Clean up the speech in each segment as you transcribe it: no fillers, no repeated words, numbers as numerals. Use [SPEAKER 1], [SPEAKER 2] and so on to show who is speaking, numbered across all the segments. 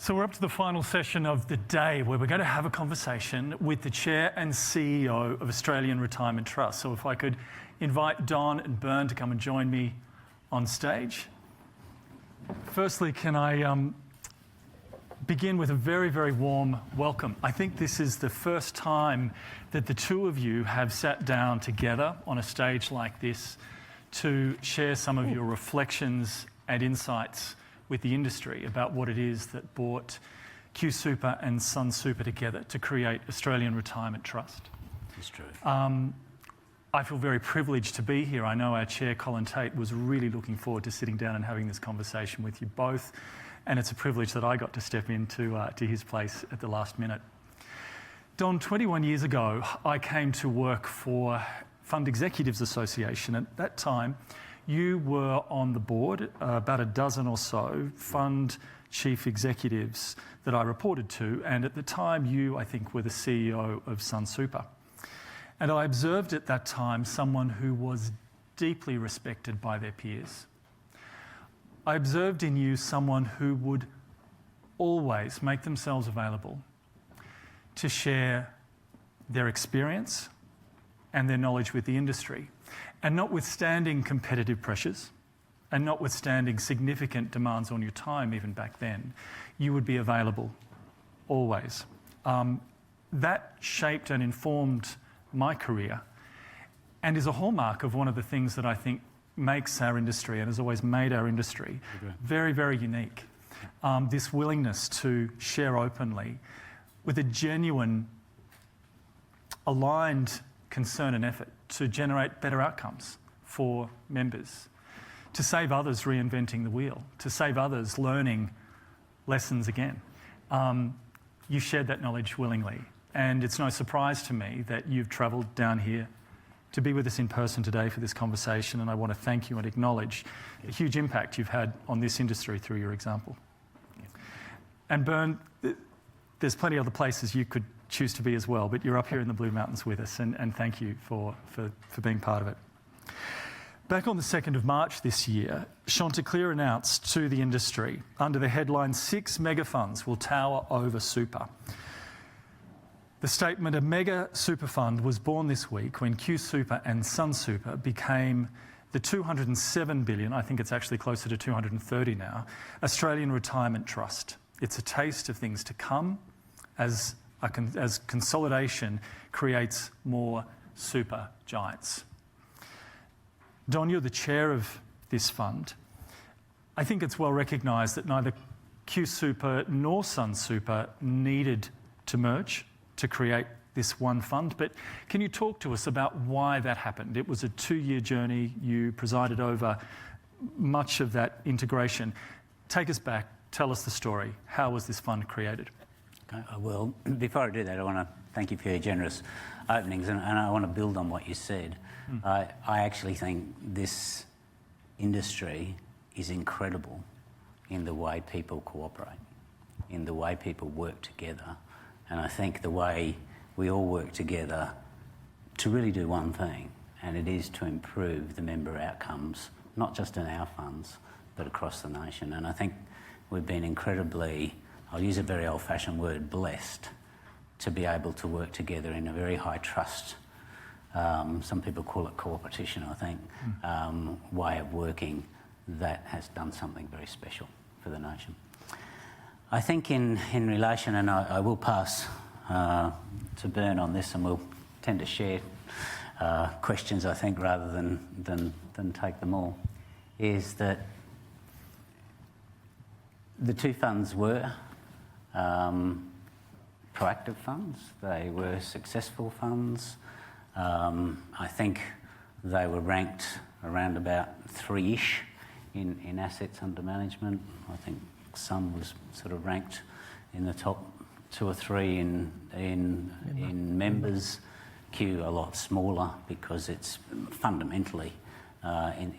[SPEAKER 1] So we're up to the final session of the day where we're going to have a conversation with the Chair and CEO of Australian Retirement Trust. So if I could invite Don and Bern to come and join me on stage. Firstly, can I begin with a very, very warm welcome. I think this is the first time that the two of you have sat down together on a stage like this to share some of your reflections and insights with the industry about what it is that brought Q Super and Sun Super together to create Australian Retirement Trust.
[SPEAKER 2] That's true.
[SPEAKER 1] I feel very privileged to be here. I know our chair, Colin Tate, was really looking forward to sitting down and having this conversation with you both, and it's a privilege that I got to step into to his place at the last minute. Don, 21 years ago, I came to work for Fund Executives Association. At that time, you were on the board, about a dozen or so fund chief executives that I reported to, and at the time you, I think, were the CEO of Sun Super. And I observed at that time someone who was deeply respected by their peers. I observed in you someone who would always make themselves available to share their experience and their knowledge with the industry. And notwithstanding competitive pressures, and notwithstanding significant demands on your time even back then, you would be available always. That shaped and informed my career and is a hallmark of one of the things that I think makes our industry and has always made our industry very, very unique. This willingness to share openly with a genuine, aligned concern and effort to generate better outcomes for members, to save others reinventing the wheel, to save others learning lessons again. You shared that knowledge willingly, and it's no surprise to me that you've travelled down here to be with us in person today for this conversation, and I want to thank you and acknowledge the huge impact you've had on this industry through your example. And Bern, there's plenty of other places you could choose to be as well, but you're up here in the Blue Mountains with us, and thank you for being part of it. Back on the 2nd of March this year, Chanticleer announced to the industry, under the headline, 6 mega funds will tower over super. The statement, a mega super fund, was born this week when Q Super and Sun Super became the 207 billion, I think it's actually closer to 230 now, Australian Retirement Trust. It's a taste of things to come as consolidation creates more super giants. Don, you're the chair of this fund. I think it's well recognised that neither Q Super nor Sun Super needed to merge to create this one fund, but can you talk to us about why that happened? It was a 2-year journey. You presided over much of that integration. Take us back. Tell us the story. How was this fund created?
[SPEAKER 2] Well, before I do that, I want to thank you for your generous openings, and I want to build on what you said. I actually think this industry is incredible in the way people cooperate, in the way people work together, and I think the way we all work together to really do one thing, and it is to improve the member outcomes, not just in our funds, but across the nation. And I think we've been incredibly, I'll use a very old-fashioned word, blessed to be able to work together in a very high trust, some people call it co-opetition, I think, way of working that has done something very special for the nation. I think in relation, and I will pass to Bern on this, and we'll tend to share questions, I think, rather than take them all, is that the two funds were proactive funds. They were successful funds. I think they were ranked around about 3-ish in assets under management. I think Sun was sort of ranked in the top 2 or 3 in members. Q a lot smaller because it's fundamentally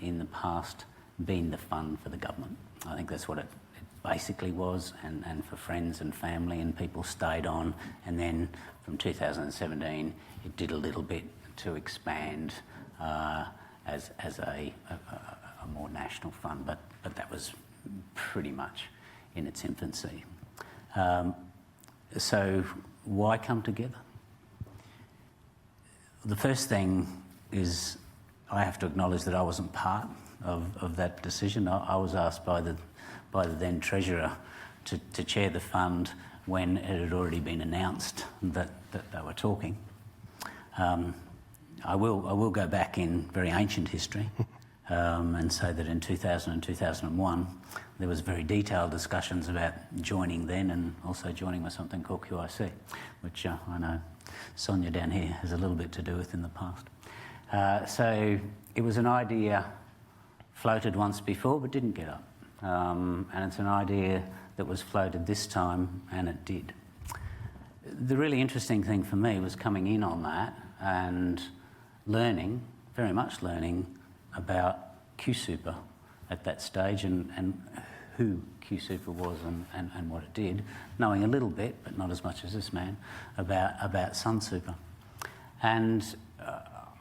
[SPEAKER 2] in the past been the fund for the government. I think that's what it basically was, and for friends and family, and people stayed on, and then from 2017 it did a little bit to expand as a more national fund, but that was pretty much in its infancy. So why come together? The first thing is I have to acknowledge that I wasn't part of that decision. I was asked by the then Treasurer to chair the fund when it had already been announced that they were talking. I will go back in very ancient history and say that in 2000 and 2001 there was very detailed discussions about joining then and also joining with something called QIC, which I know Sonia down here has a little bit to do with in the past. So it was an idea floated once before but didn't get up. And it's an idea that was floated this time, and it did. The really interesting thing for me was coming in on that and learning, very much learning, about QSuper at that stage and who QSuper was and what it did, knowing a little bit, but not as much as this man, about SunSuper. And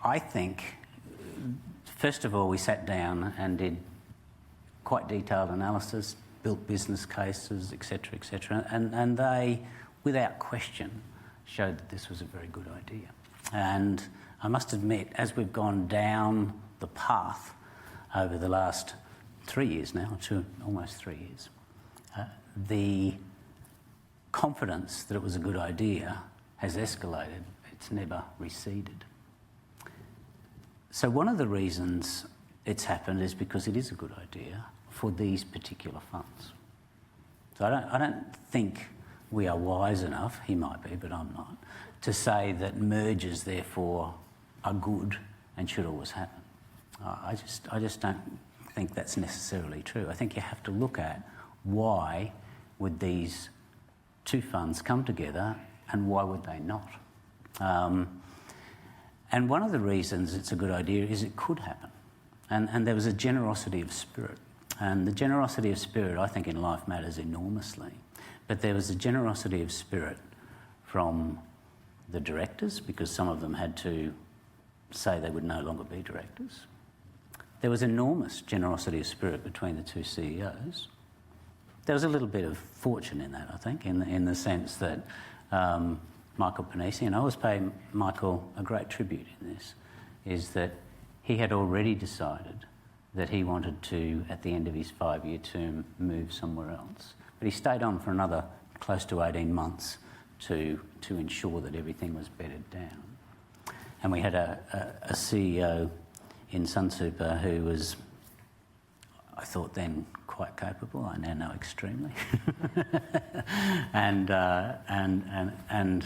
[SPEAKER 2] I think, first of all, we sat down and did quite detailed analysis, built business cases, etc., and they, without question, showed that this was a very good idea. And I must admit, as we've gone down the path over the last 3 years now, almost 3 years, the confidence that it was a good idea has escalated. It's never receded. So one of the reasons it's happened is because it is a good idea for these particular funds. So I don't think we are wise enough, he might be, but I'm not, to say that mergers therefore are good and should always happen. I just don't think that's necessarily true. I think you have to look at why would these two funds come together and why would they not? And one of the reasons it's a good idea is it could happen. And there was a generosity of spirit. And the generosity of spirit, I think, in life matters enormously. But there was a generosity of spirit from the directors, because some of them had to say they would no longer be directors. There was enormous generosity of spirit between the two CEOs. There was a little bit of fortune in that, I think, in the sense that Michael Panisi, and I always pay Michael a great tribute in this, is that he had already decided that he wanted to, at the end of his 5-year term, move somewhere else. But he stayed on for another close to 18 months to ensure that everything was bedded down. And we had a CEO in SunSuper who was, I thought then, quite capable. I now know extremely. and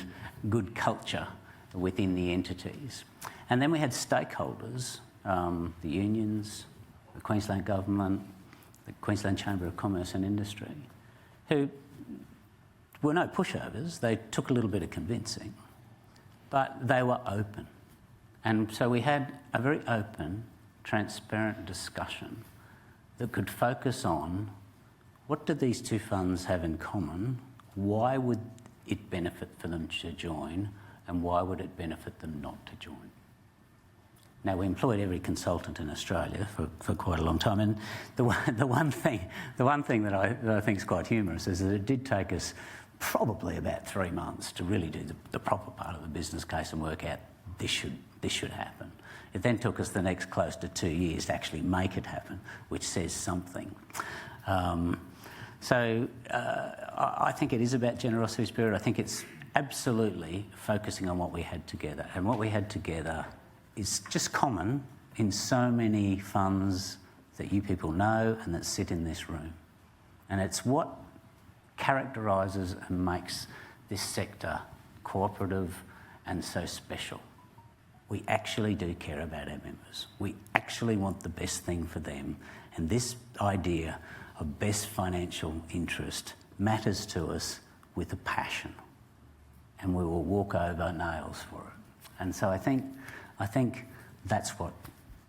[SPEAKER 2] good culture within the entities. And then we had stakeholders, the unions, the Queensland Government, the Queensland Chamber of Commerce and Industry, who were no pushovers. They took a little bit of convincing, but they were open. And so we had a very open, transparent discussion that could focus on what do these two funds have in common, why would it benefit for them to join, and why would it benefit them not to join. Now, we employed every consultant in Australia for quite a long time, and the one thing that I think is quite humorous is that it did take us probably about 3 months to really do the proper part of the business case and work out this should happen. It then took us the next close to 2 years to actually make it happen, which says something. So I think it is about generosity of spirit. I think it's absolutely focusing on what we had together, and what we had together is just common in so many funds that you people know and that sit in this room. And it's what characterises and makes this sector cooperative and so special. We actually do care about our members. We actually want the best thing for them. And this idea of best financial interest matters to us with a passion. And we will walk over nails for it. And so I think that's what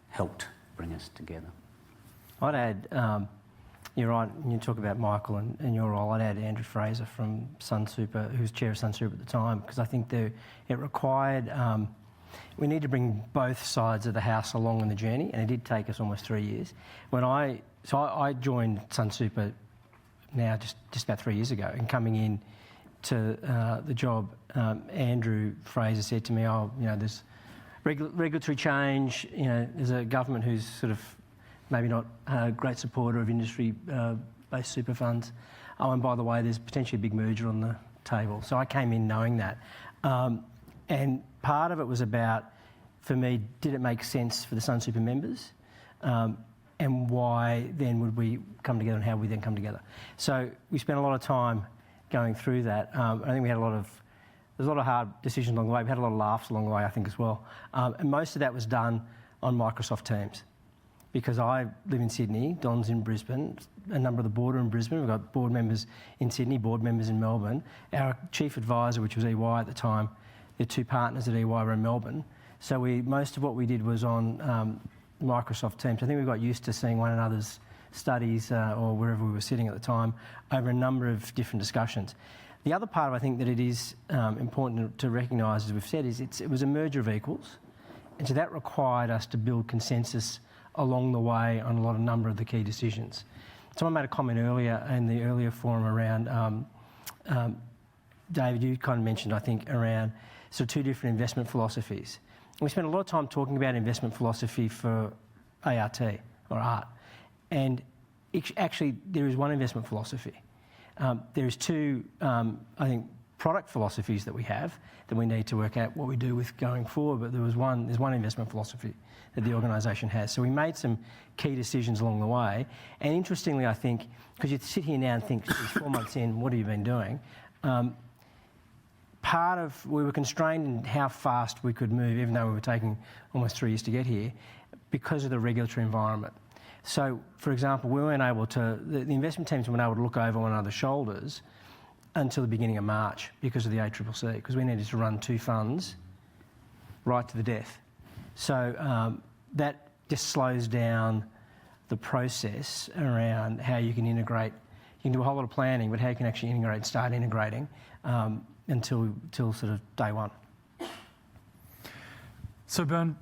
[SPEAKER 2] helped bring us together.
[SPEAKER 3] I'd add, you're right, when you talk about Michael and your role, I'd add Andrew Fraser from SunSuper, who was chair of SunSuper at the time, because I think it required, we need to bring both sides of the house along on the journey, and it did take us almost 3 years. I joined SunSuper now just about 3 years ago, and coming in to the job, Andrew Fraser said to me, there's regulatory change, there's a government who's sort of maybe not a great supporter of industry-based super funds. Oh, and by the way, there's potentially a big merger on the table. So I came in knowing that. And part of it was about, for me, did it make sense for the Sun Super members? And why then would we come together, and how we then come together? So we spent a lot of time going through that. I think there's a lot of hard decisions along the way. We had a lot of laughs along the way, I think, as well. And most of that was done on Microsoft Teams, because I live in Sydney, Don's in Brisbane, a number of the board are in Brisbane. We've got board members in Sydney, board members in Melbourne. Our chief advisor, which was EY at the time, the two partners at EY were in Melbourne. So most of what we did was on Microsoft Teams. I think we got used to seeing one another's studies or wherever we were sitting at the time over a number of different discussions. The other part of, I think, that it is important to recognise, as we've said, is it was a merger of equals, and so that required us to build consensus along the way on a number of the key decisions. Someone made a comment earlier in the earlier forum around, David, you kind of mentioned, I think, around sort of two different investment philosophies. We spent a lot of time talking about investment philosophy for ART, or ART, and actually there is one investment philosophy. There is two, I think, product philosophies that we have that we need to work out what we do with going forward, but there's one investment philosophy that the organisation has. So we made some key decisions along the way, and interestingly, I think, because you sit here now and think, 4 months in, what have you been doing? We were constrained in how fast we could move, even though we were taking almost 3 years to get here, because of the regulatory environment. So, for example, we weren't able to, the investment teams weren't able to look over one another's shoulders until the beginning of March because of the ACCC, because we needed to run 2 funds right to the death. So that just slows down the process around how you can integrate. You can do a whole lot of planning, but how you can actually integrate, start integrating until sort of day one.
[SPEAKER 1] So, Bern,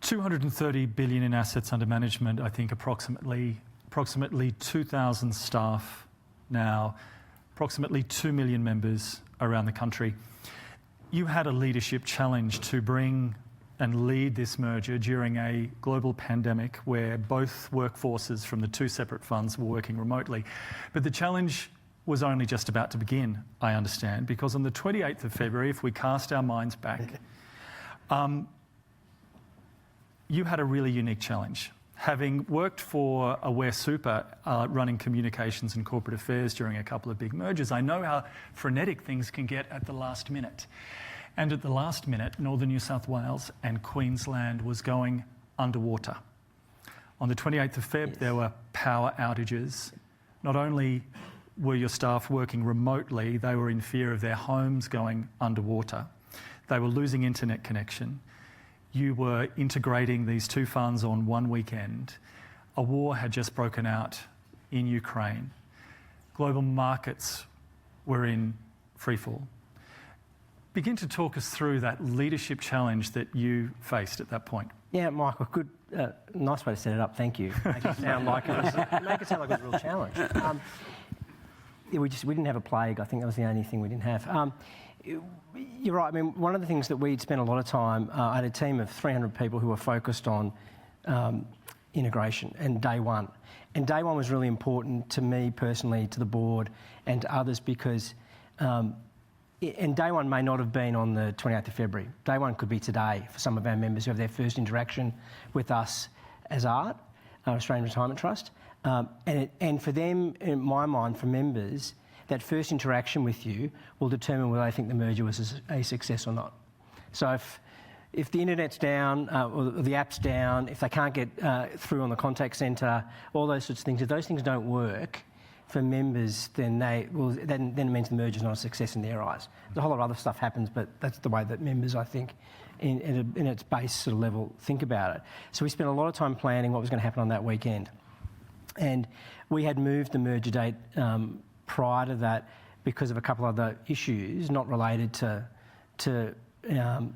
[SPEAKER 1] 230 billion in assets under management, I think approximately 2,000 staff now, approximately 2 million members around the country. You had a leadership challenge to bring and lead this merger during a global pandemic where both workforces from the 2 separate funds were working remotely. But the challenge was only just about to begin, I understand, because on the 28th of February, if we cast our minds back, you had a really unique challenge. Having worked for Aware Super, running communications and corporate affairs during a couple of big mergers, I know how frenetic things can get at the last minute. And at the last minute, Northern New South Wales and Queensland was going underwater. On the 28th of Feb, there were power outages. Not only were your staff working remotely, they were in fear of their homes going underwater. They were losing internet connection. You were integrating these 2 funds on one weekend. A war had just broken out in Ukraine. Global markets were in freefall. Begin to talk us through that leadership challenge that you faced at that point.
[SPEAKER 3] Yeah, Michael, good, nice way to set it up. Thank you. Make it sound like it was a real challenge. We didn't have a plague. I think that was the only thing we didn't have. You're right. I mean, one of the things that we'd spent a lot of time, I had a team of 300 people who were focused on integration and day one. And day one was really important to me personally, to the board and to others because, and day one may not have been on the 28th of February. Day one could be today for some of our members who have their first interaction with us as ART, Australian Retirement Trust. And for them, in my mind, for members, that first interaction with you will determine whether they think the merger was a success or not. So if the internet's down or the app's down, if they can't get through on the contact centre, all those sorts of things, if those things don't work for members, then then it means the merger's not a success in their eyes. There's a whole lot of other stuff happens, but that's the way that members, I think, in its base sort of level, think about it. So we spent a lot of time planning what was going to happen on that weekend. And we had moved the merger date prior to that because of a couple of other issues not related to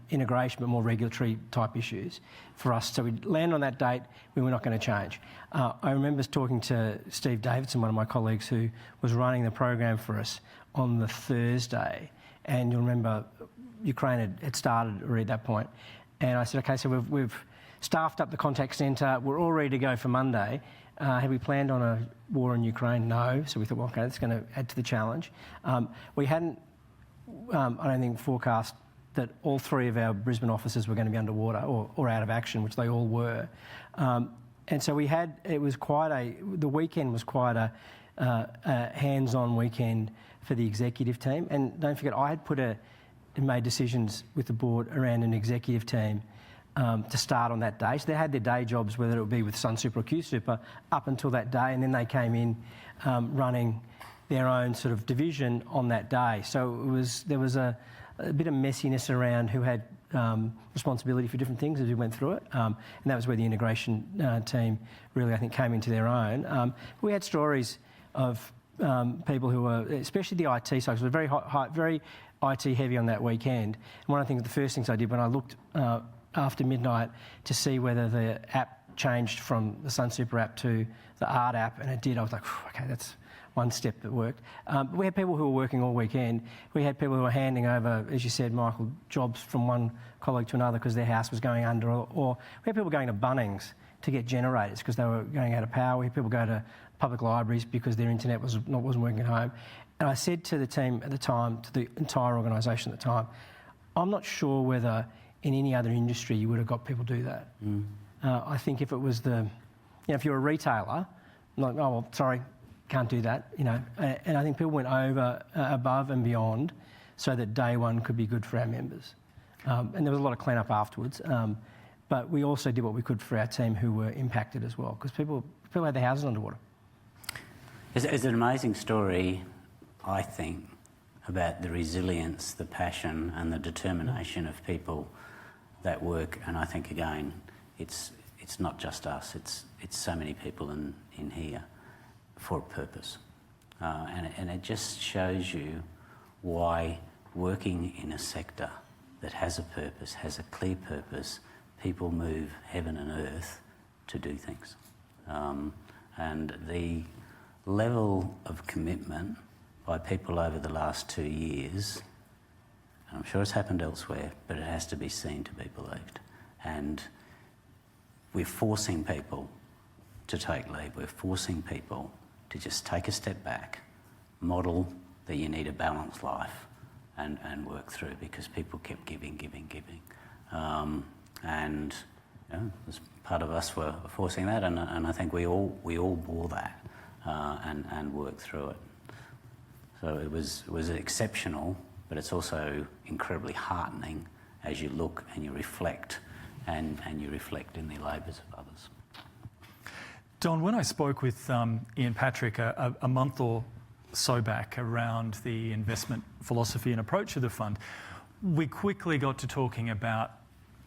[SPEAKER 3] integration but more regulatory type issues for us. So we land on that date, we were not going to change. I remember talking to Steve Davidson, one of my colleagues who was running the program for us, on the Thursday, and you'll remember Ukraine had started already at that point. And I said, okay, so we've staffed up the contact centre, we're all ready to go for Monday. Have we planned on a war in Ukraine? No. So we thought, well, okay, that's going to add to the challenge. We hadn't, I don't think, forecast that all three of our Brisbane offices were going to be underwater or out of action, which they all were. And so the weekend was quite a hands-on weekend for the executive team. And don't forget, I had made decisions with the board around an executive team to start on that day. So they had their day jobs, whether it would be with Sunsuper or QSuper, up until that day, and then they came in running their own sort of division on that day. So there was a bit of messiness around who had responsibility for different things as we went through it, and that was where the integration team really, I think, came into their own. We had stories of people who were, especially the IT side, was very very IT heavy on that weekend. And one of the first things I did when I looked after midnight to see whether the app changed from the Sunsuper app to the Art app, and it did. I was like, okay, that's one step that worked. But we had people who were working all weekend. We had people who were handing over, as you said, Michael, jobs from one colleague to another because their house was going under, or we had people going to Bunnings to get generators because they were going out of power. We had people go to public libraries because their internet wasn't working at home. And I said to the team at the time, to the entire organisation at the time, I'm not sure whether in any other industry you would have got people do that. I think if it was if you're a retailer, like, oh, well, sorry, can't do that, And I think people went above and beyond so that day one could be good for our members. And there was a lot of clean-up afterwards. But we also did what we could for our team who were impacted as well, because people had their houses underwater.
[SPEAKER 2] It's an amazing story, I think, about the resilience, the passion and the determination of people that work. And I think, again, it's not just us, it's so many people in here for a purpose. And it just shows you why working in a sector that has a purpose, has a clear purpose, people move heaven and earth to do things. And the level of commitment by people over the last 2 years, and I'm sure it's happened elsewhere, but it has to be seen to be believed. And we're forcing people to take lead. We're forcing people to just take a step back, model that you need a balanced life and work through, because people kept giving. And as part of us were forcing that, and I think we all bore that and worked through it. So it was exceptional, but it's also incredibly heartening as you look and you reflect, and you reflect in the labours of others.
[SPEAKER 1] Don, when I spoke with Ian Patrick a month or so back around the investment philosophy and approach of the fund, we quickly got to talking about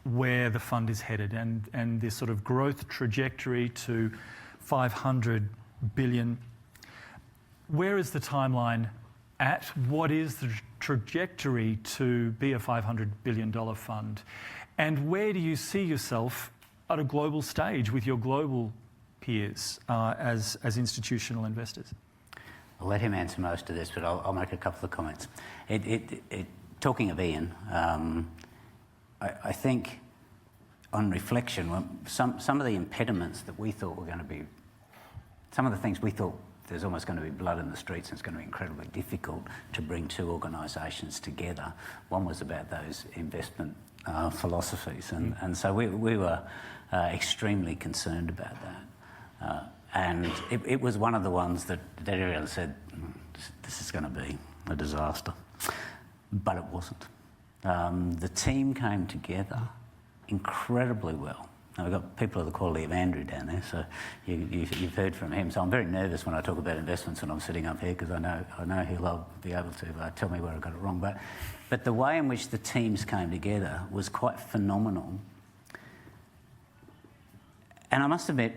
[SPEAKER 1] where the fund is headed and this sort of growth trajectory to 500 billion. Where is the timeline at? What is the trajectory to be a $500 billion fund? And where do you see yourself at a global stage with your global peers as institutional investors?
[SPEAKER 2] I'll let him answer most of this, but I'll make a couple of comments. Talking of Ian, I think on reflection, some of the impediments that we thought were going to be, some of the things we thought there's almost going to be blood in the streets and it's going to be incredibly difficult to bring two organisations together. One was about those investment philosophies, and so we were extremely concerned about that. And it was one of the ones that everyone said, this is going to be a disaster. But it wasn't. The team came together incredibly well. Now, we've got people of the quality of Andrew down there, so you've heard from him. So I'm very nervous when I talk about investments when I'm sitting up here, because I know he'll be able to tell me where I got it wrong. But the way in which the teams came together was quite phenomenal. And I must admit,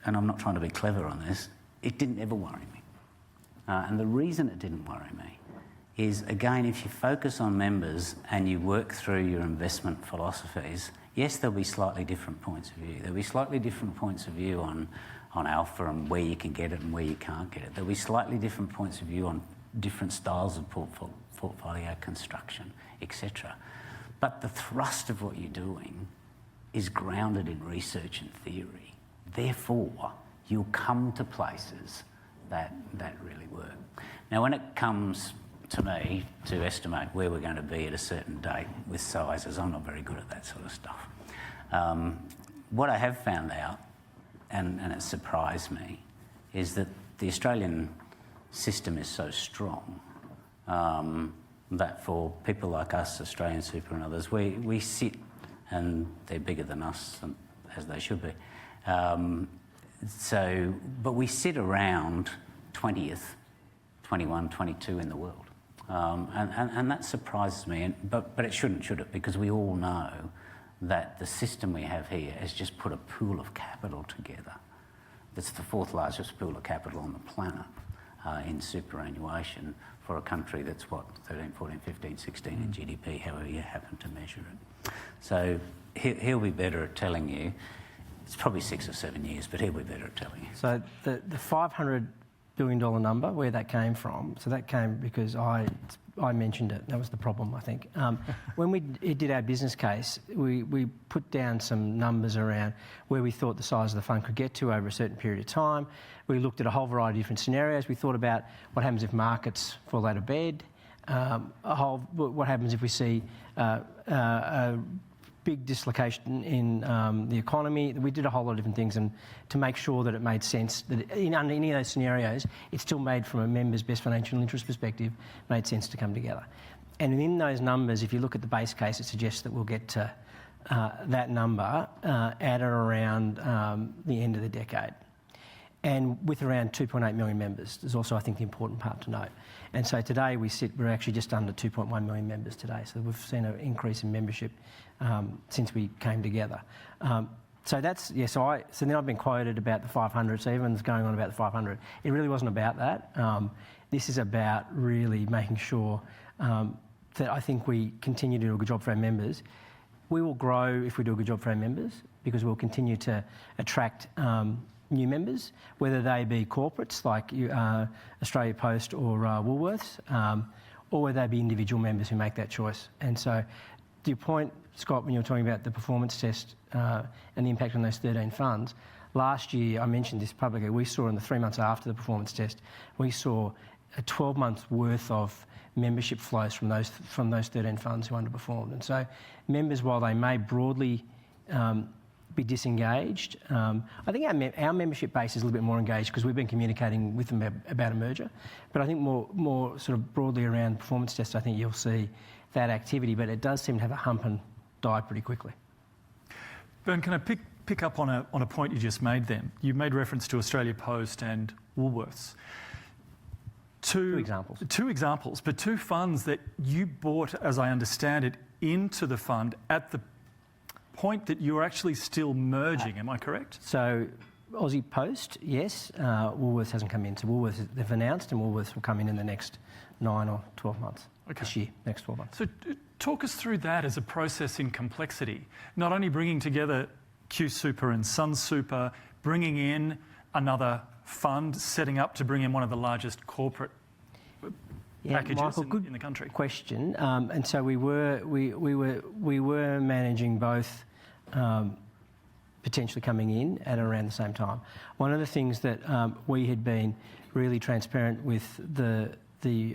[SPEAKER 2] and I'm not trying to be clever on this, it didn't ever worry me. And the reason it didn't worry me is, again, if you focus on members and you work through your investment philosophies, yes, there'll be slightly different points of view. There'll be slightly different points of view on alpha and where you can get it and where you can't get it. There'll be slightly different points of view on different styles of portfolio construction, etc. But the thrust of what you're doing is grounded in research and theory. Therefore, you'll come to places that really work. Now, when it comes to me to estimate where we're going to be at a certain date with sizes, I'm not very good at that sort of stuff. What I have found out, and it surprised me, is that the Australian system is so strong that for people like us, Australian Super and others, we sit, and they're bigger than us, as they should be. But we sit around 20th, 21, 22 in the world. And that surprises me, but it shouldn't, should it? Because we all know that the system we have here has just put a pool of capital together. That's the fourth largest pool of capital on the planet in superannuation for a country that's, 13, 14, 15, 16 in GDP, however you happen to measure it. So he'll be better at telling you. It's probably 6 or 7 years, but he'll be better at telling you.
[SPEAKER 3] So the $500 billion number, where that came from, so that came because I mentioned it. That was the problem, I think. When we did our business case, we put down some numbers around where we thought the size of the fund could get to over a certain period of time. We looked at a whole variety of different scenarios. We thought about what happens if markets fall out of bed, what happens if we see a big dislocation in the economy. We did a whole lot of different things, and to make sure that it made sense, that under any of those scenarios, it still made, from a member's best financial interest perspective, made sense to come together. And in those numbers, if you look at the base case, it suggests that we'll get to that number at or around the end of the decade. And with around 2.8 million members. There's also, I think, the important part to note. And so today we're actually just under 2.1 million members today. So we've seen an increase in membership since we came together. So that's, yeah, so then I've been quoted about the 500, so everyone's going on about the 500. It really wasn't about that. This is about really making sure that I think we continue to do a good job for our members. We will grow if we do a good job for our members, because we'll continue to attract new members, whether they be corporates like Australia Post or Woolworths, or whether they be individual members who make that choice. And so, to your point, Scott, when you were talking about the performance test and the impact on those 13 funds, last year, I mentioned this publicly, we saw in the 3 months after the performance test, we saw a 12 months worth of membership flows from those 13 funds who underperformed. And so members, while they may broadly be disengaged, I think our membership base is a little bit more engaged because we've been communicating with them about a merger. But I think more sort of broadly around performance tests, I think you'll see that activity, but it does seem to have a hump and die pretty quickly.
[SPEAKER 1] Bern, can I pick up on a point you just made then? You made reference to Australia Post and Woolworths. Two examples, but two funds that you bought, as I understand it, into the fund at the point that you're actually still merging. Am I correct?
[SPEAKER 3] So Aussie Post, yes. Woolworths hasn't come in. So Woolworths, they've announced, and Woolworths will come in the next 9 or 12 months. Okay. This year, next 12 months.
[SPEAKER 1] So talk us through that as a process in complexity. Not only bringing together Q Super and Sun Super, bringing in another fund, setting up to bring in one of the largest corporate packages
[SPEAKER 3] Michael,
[SPEAKER 1] in the country.
[SPEAKER 3] Question. And so we were managing both, potentially coming in at around the same time. One of the things that we had been really transparent with the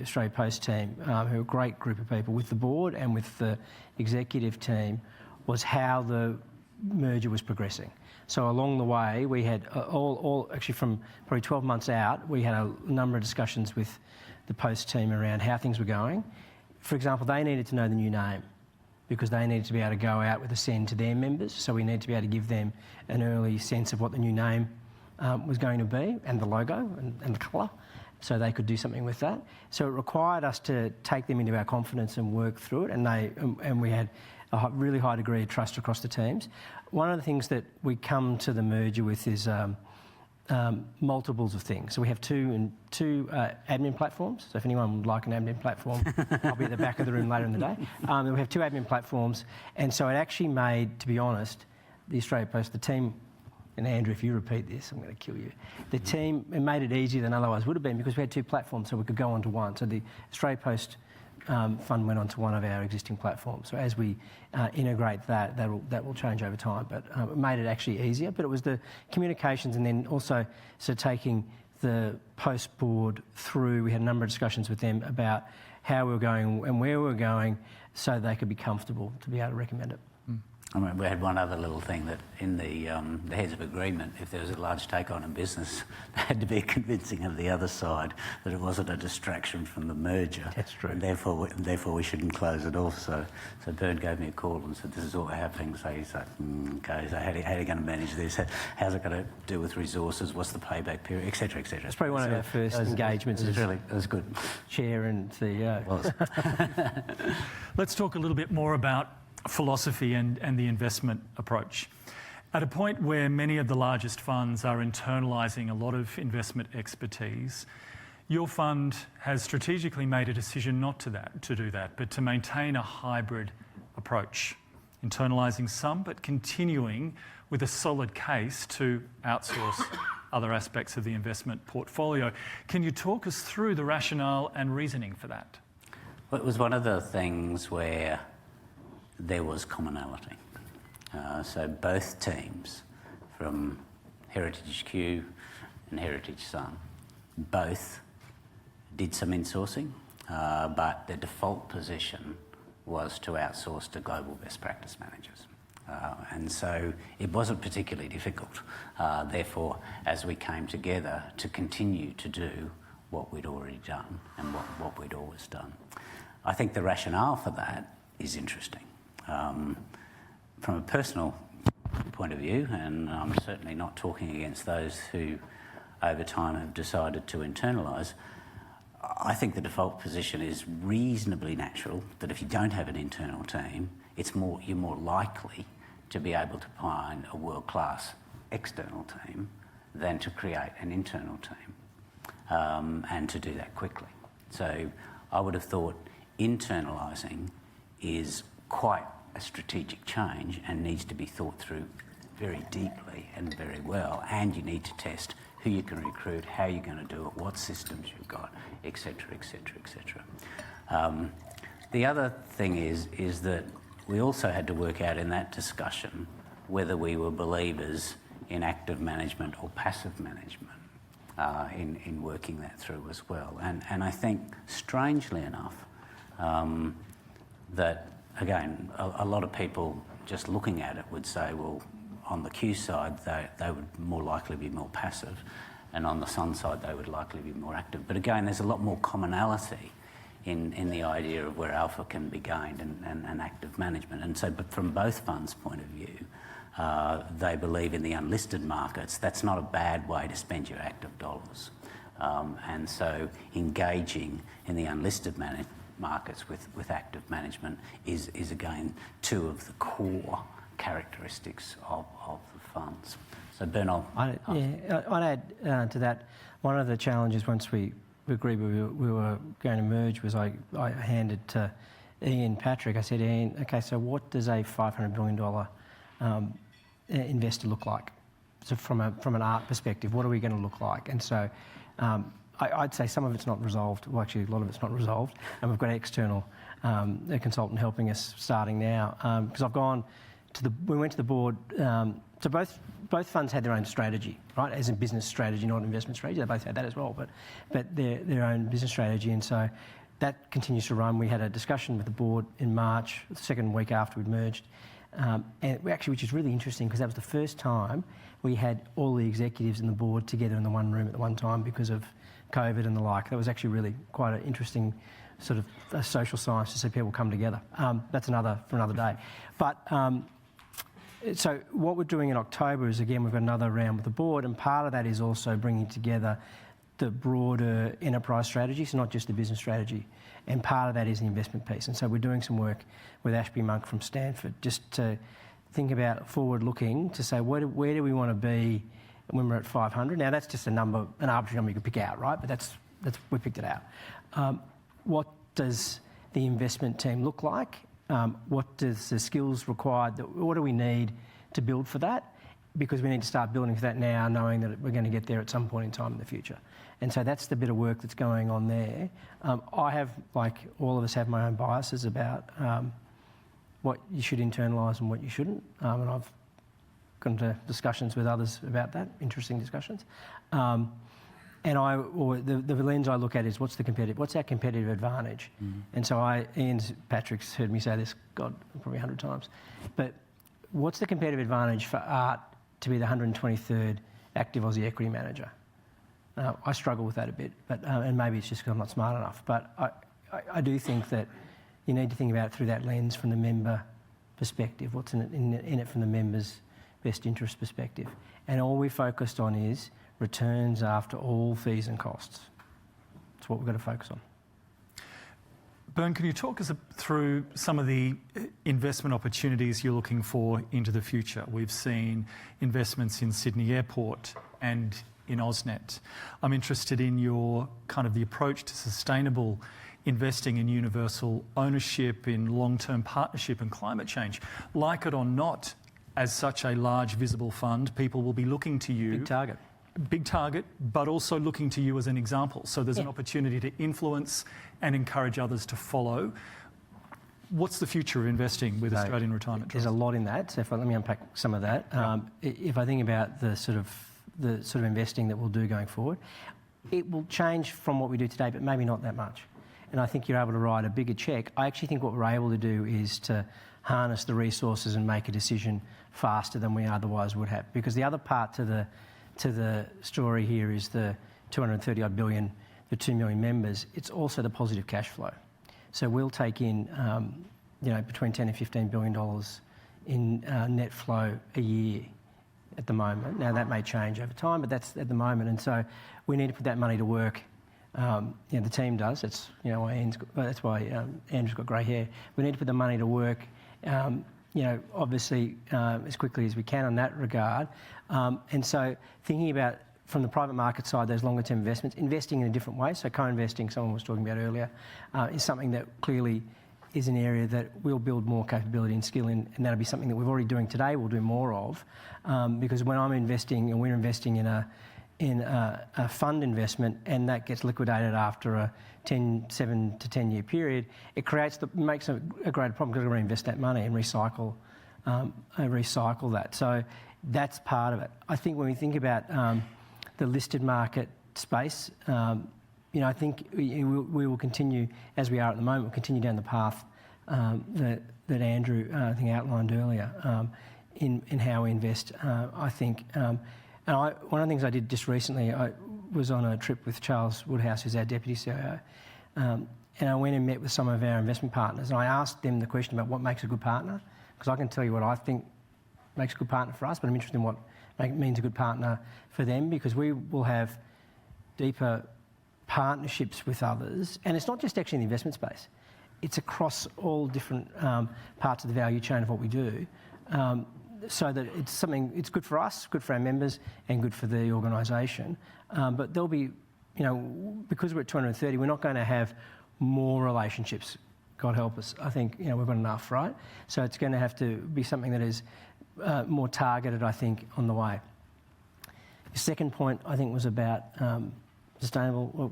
[SPEAKER 3] Australia Post team, who are a great group of people, with the board and with the executive team, was how the merger was progressing. So along the way, we had actually from probably 12 months out, we had a number of discussions with the Post team around how things were going. For example, they needed to know the new name because they needed to be able to go out with a send to their members. So we needed to be able to give them an early sense of what the new name was going to be, and the logo and the colour, so they could do something with that. So it required us to take them into our confidence and work through it, and we had a really high degree of trust across the teams. One of the things that we come to the merger with is multiples of things. So we have two admin platforms. So if anyone would like an admin platform, I'll be at the back of the room later in the day. We have two admin platforms, and so it actually made, to be honest, the Australia Post, the team, and Andrew, if you repeat this, I'm going to kill you. The team, it made it easier than otherwise would have been because we had two platforms, so we could go onto one. So the Australia Post fund went onto one of our existing platforms. So as we integrate that will change over time. But it made it actually easier. But it was the communications, and then also taking the Post board through. We had a number of discussions with them about how we were going and where we were going, so they could be comfortable to be able to recommend it.
[SPEAKER 2] I mean, we had one other little thing that in the heads of agreement, if there was a large take-on in business, there had to be a convincing of the other side that it wasn't a distraction from the merger.
[SPEAKER 3] That's true.
[SPEAKER 2] And therefore we shouldn't close it off. So Bern gave me a call and said, this is all happening. So he's like, okay, so how are you going to manage this? How's it going to do with resources? What's the payback period, et cetera, et cetera.
[SPEAKER 3] It's probably one of our first engagements.
[SPEAKER 2] It was good.
[SPEAKER 3] Chair and CEO.
[SPEAKER 2] It was.
[SPEAKER 1] Let's talk a little bit more about philosophy and the investment approach. At a point where many of the largest funds are internalising a lot of investment expertise, your fund has strategically made a decision not to do that, but to maintain a hybrid approach, internalising some, but continuing with a solid case to outsource other aspects of the investment portfolio. Can you talk us through the rationale and reasoning for that?
[SPEAKER 2] Well, it was one of the things where there was commonality. So both teams, from Heritage Q and Heritage Sun, both did some insourcing, but the default position was to outsource to global best practice managers. And so it wasn't particularly difficult. Therefore, as we came together to continue to do what we'd already done and what we'd always done. I think the rationale for that is interesting. From a personal point of view, and I'm certainly not talking against those who over time have decided to internalise, I think the default position is reasonably natural that if you don't have an internal team, you're more likely to be able to find a world-class external team than to create an internal team, and to do that quickly. So I would have thought internalising is quite a strategic change and needs to be thought through very deeply and very well, and you need to test who you can recruit, how you're going to do it, what systems you've got, etc., etc., etc. The other thing is that we also had to work out in that discussion whether we were believers in active management or passive management in working that through as well. And I think, strangely enough, that again, a lot of people just looking at it would say, well, on the Q side, they would more likely be more passive, and on the Sun side, they would likely be more active. But again, there's a lot more commonality in the idea of where alpha can be gained and active management. And so, but from both funds' point of view, they believe in the unlisted markets. That's not a bad way to spend your active dollars. And so engaging in the unlisted markets with active management is again two of the core characteristics of the funds. So Bernard,
[SPEAKER 3] I'd add to that. One of the challenges once we agreed we were going to merge was I handed to Ian Patrick. I said, Ian, okay, so what does a $500 billion investor look like? So from an art perspective, what are we going to look like? And so I'd say some of it's not resolved. Well, actually, a lot of it's not resolved. And we've got an external consultant helping us starting now. Because we went to the board. So both funds had their own strategy, right? As in business strategy, not investment strategy. They both had that as well, but their own business strategy. And so that continues to run. We had a discussion with the board in March, the second week after we'd merged. And which is really interesting because that was the first time we had all the executives and the board together in the one room at the one time because of COVID and the like. That was actually really quite an interesting sort of a social science to see people come together. That's for another day. But so what we're doing in October is, again, we've got another round with the board, and part of that is also bringing together the broader enterprise strategy, so not just the business strategy. And part of that is the investment piece. And so we're doing some work with Ashby Monk from Stanford just to think about forward-looking to say where do we want to be when we're at 500. Now, that's just a number, an arbitrary number you could pick out, right? But that's we picked it out. What does the investment team look like? What does the skills required? What do we need to build for that? Because we need to start building for that now, knowing that we're going to get there at some point in time in the future. And so that's the bit of work that's going on there. I have, like all of us, have my own biases about what you should internalise and what you shouldn't. And I've gone to discussions with others about that, interesting discussions. And the lens I look at is what's our competitive advantage? And so Patrick's heard me say this, God, probably 100 times. But what's the competitive advantage for ART to be the 123rd active Aussie equity manager? I struggle with that a bit, but and maybe it's just because I'm not smart enough. But I do think that you need to think about it through that lens from the member perspective. What's in it from the member's best interest perspective? And all we focused on is returns after all fees and costs. That's what we've got to focus on.
[SPEAKER 1] Bern, can you talk us through some of the investment opportunities you're looking for into the future? We've seen investments in Sydney Airport and in AusNet. I'm interested in your kind of the approach to sustainable investing in universal ownership, in long-term partnership and climate change. Like it or not, as such a large visible fund, people will be looking to you. Big target, but also looking to you as an example. So there's an opportunity to influence and encourage others to follow. What's the future of investing with Australian Retirement Trust?
[SPEAKER 3] There's a lot in that. So let me unpack some of that. If I think about the sort of investing that we'll do going forward, it will change from what we do today, but maybe not that much. And I think you're able to write a bigger check. I actually think what we're able to do is to harness the resources and make a decision faster than we otherwise would have. Because the other part to the story here is the 230 odd billion, the 2 million members. It's also the positive cash flow. So we'll take in, between 10 and $15 billion in net flow a year at the moment. Now that may change over time, but that's at the moment. And so we need to put that money to work. The team does. That's why Andrew's got grey hair. We need to put the money to work. Obviously as quickly as we can in that regard. And so thinking about from the private market side, those longer term investments, investing in a different way. So co-investing, someone was talking about earlier, is something that clearly is an area that we'll build more capability and skill in, and that'll be something that we're already doing today, we'll do more of. Because when I'm investing and we're investing in a fund investment and that gets liquidated after a 7 to 10 year period, it makes a greater problem because we're going to reinvest that money and recycle that. So that's part of it. I think when we think about the listed market space, I think we will continue, as we are at the moment, we'll continue down the path that Andrew I think outlined earlier in how we invest. I think, one of the things I did just recently, I was on a trip with Charles Woodhouse, who's our Deputy CIO, and I went and met with some of our investment partners, and I asked them the question about what makes a good partner, because I can tell you what I think makes a good partner for us, but I'm interested in what means a good partner for them, because we will have deeper partnerships with others, and it's not just actually in the investment space, it's across all different parts of the value chain of what we do, so that it's good for us, good for our members, and good for the organisation. But there'll be, because we're at 230, we're not going to have more relationships, God help us. I think, we've got enough, right? So it's going to have to be something that is more targeted, I think, on the way. The second point, I think, was about sustainable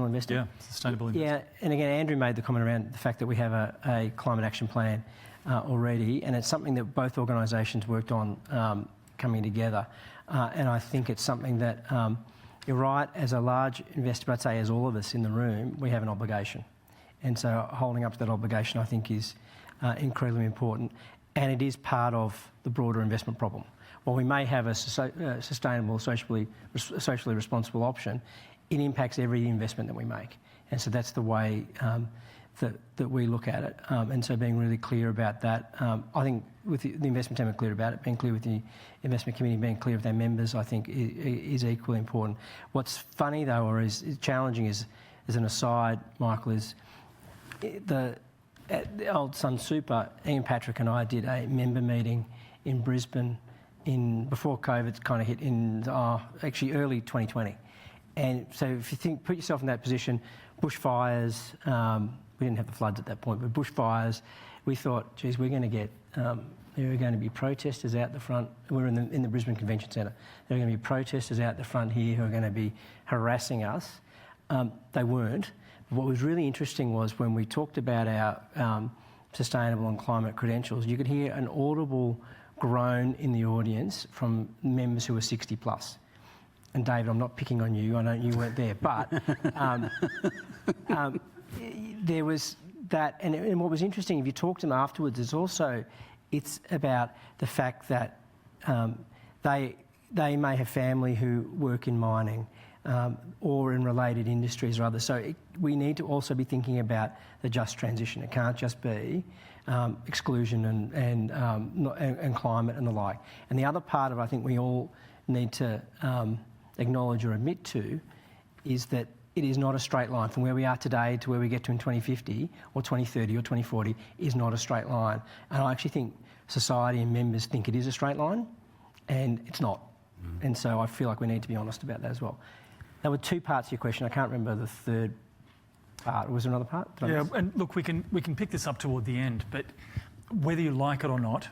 [SPEAKER 3] investing.
[SPEAKER 1] Yeah, sustainable investing.
[SPEAKER 3] Yeah, and again, Andrew made the comment around the fact that we have a climate action plan already, and it's something that both organisations worked on coming together. And I think it's something that, you're right, as a large investor, but I'd say as all of us in the room, we have an obligation. And so holding up to that obligation, I think, is incredibly important. And it is part of the broader investment problem. While we may have a sustainable, socially responsible option, it impacts every investment that we make. And so that's the way that we look at it. And so being really clear about that, I think with the investment team are clear about it, being clear with the investment committee, being clear with their members, I think is equally important. What's funny though, or is challenging, is as an aside, Michael, is at the old Sun Super, Ian Patrick and I did a member meeting in Brisbane before COVID kind of hit in actually early 2020. And so if you put yourself in that position, bushfires, we didn't have the floods at that point, but bushfires, we thought, geez, we're going to get, there are going to be protesters out the front. We're in the Brisbane Convention Centre. There are going to be protesters out the front here who are going to be harassing us. They weren't. But what was really interesting was when we talked about our sustainable and climate credentials, you could hear an audible groan in the audience from members who were 60 plus. And David, I'm not picking on you. I know you weren't there, but there was that. And what was interesting, if you talk to them afterwards, is also it's about the fact that they may have family who work in mining or in related industries or others. So we need to also be thinking about the just transition. It can't just be exclusion and climate and the like. And the other part of I think we all need to acknowledge or admit to is that it is not a straight line. From where we are today to where we get to in 2050 or 2030 or 2040 is not a straight line. And I actually think society and members think it is a straight line, and it's not. And so I feel like we need to be honest about that as well. There were two parts to your question. I can't remember the third part. Was there another part?
[SPEAKER 1] Yeah, and look, we can pick this up toward the end, but whether you like it or not,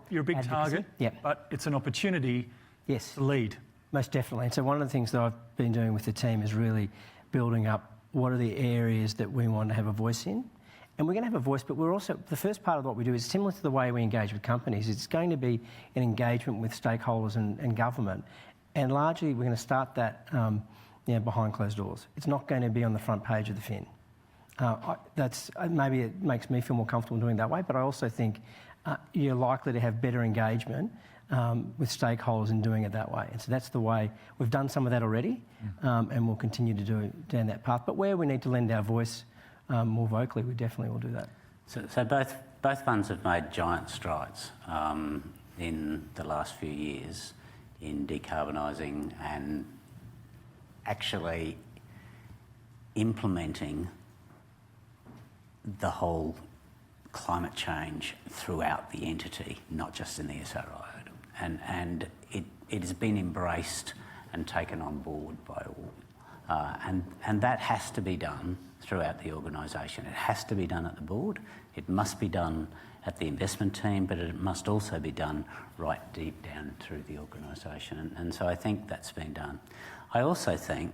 [SPEAKER 1] you're a big target, but it's an opportunity to lead.
[SPEAKER 3] Most definitely. And so one of the things that I've been doing with the team is really building up what are the areas that we want to have a voice in. And we're going to have a voice, but we're also, the first part of what we do is similar to the way we engage with companies. It's going to be an engagement with stakeholders and government. And largely we're going to start that behind closed doors. It's not going to be on the front page of the Fin. Maybe it makes me feel more comfortable doing it that way, but I also think you're likely to have better engagement with stakeholders in doing it that way. And so that's the way. We've done some of that already, and we'll continue to do down that path. But where we need to lend our voice more vocally, we definitely will do that.
[SPEAKER 2] So both funds have made giant strides in the last few years in decarbonising and actually implementing the whole climate change throughout the entity, not just in the SRI. And it has been embraced and taken on board by all. And that has to be done throughout the organisation. It has to be done at the board. It must be done at the investment team, but it must also be done right deep down through the organisation. And so I think that's been done. I also think,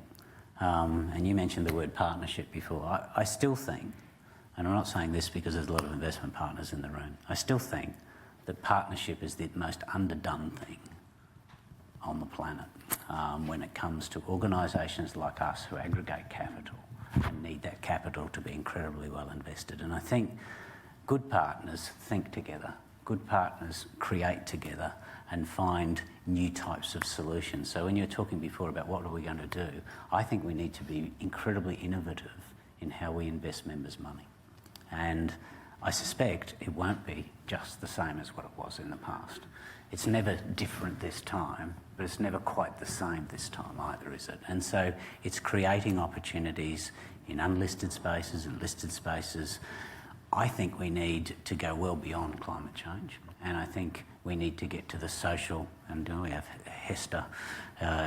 [SPEAKER 2] and you mentioned the word partnership before, I still think, and I'm not saying this because there's a lot of investment partners in the room, I still think that partnership is the most underdone thing on the planet when it comes to organisations like us who aggregate capital and need that capital to be incredibly well invested. And I think good partners think together, good partners create together and find new types of solutions. So when you were talking before about what are we going to do, I think we need to be incredibly innovative in how we invest members' money. And I suspect it won't be just the same as what it was in the past. It's never different this time, but it's never quite the same this time either, is it? And so it's creating opportunities in unlisted spaces and listed spaces. I think we need to go well beyond climate change, and I think we need to get to the social, and we have Hester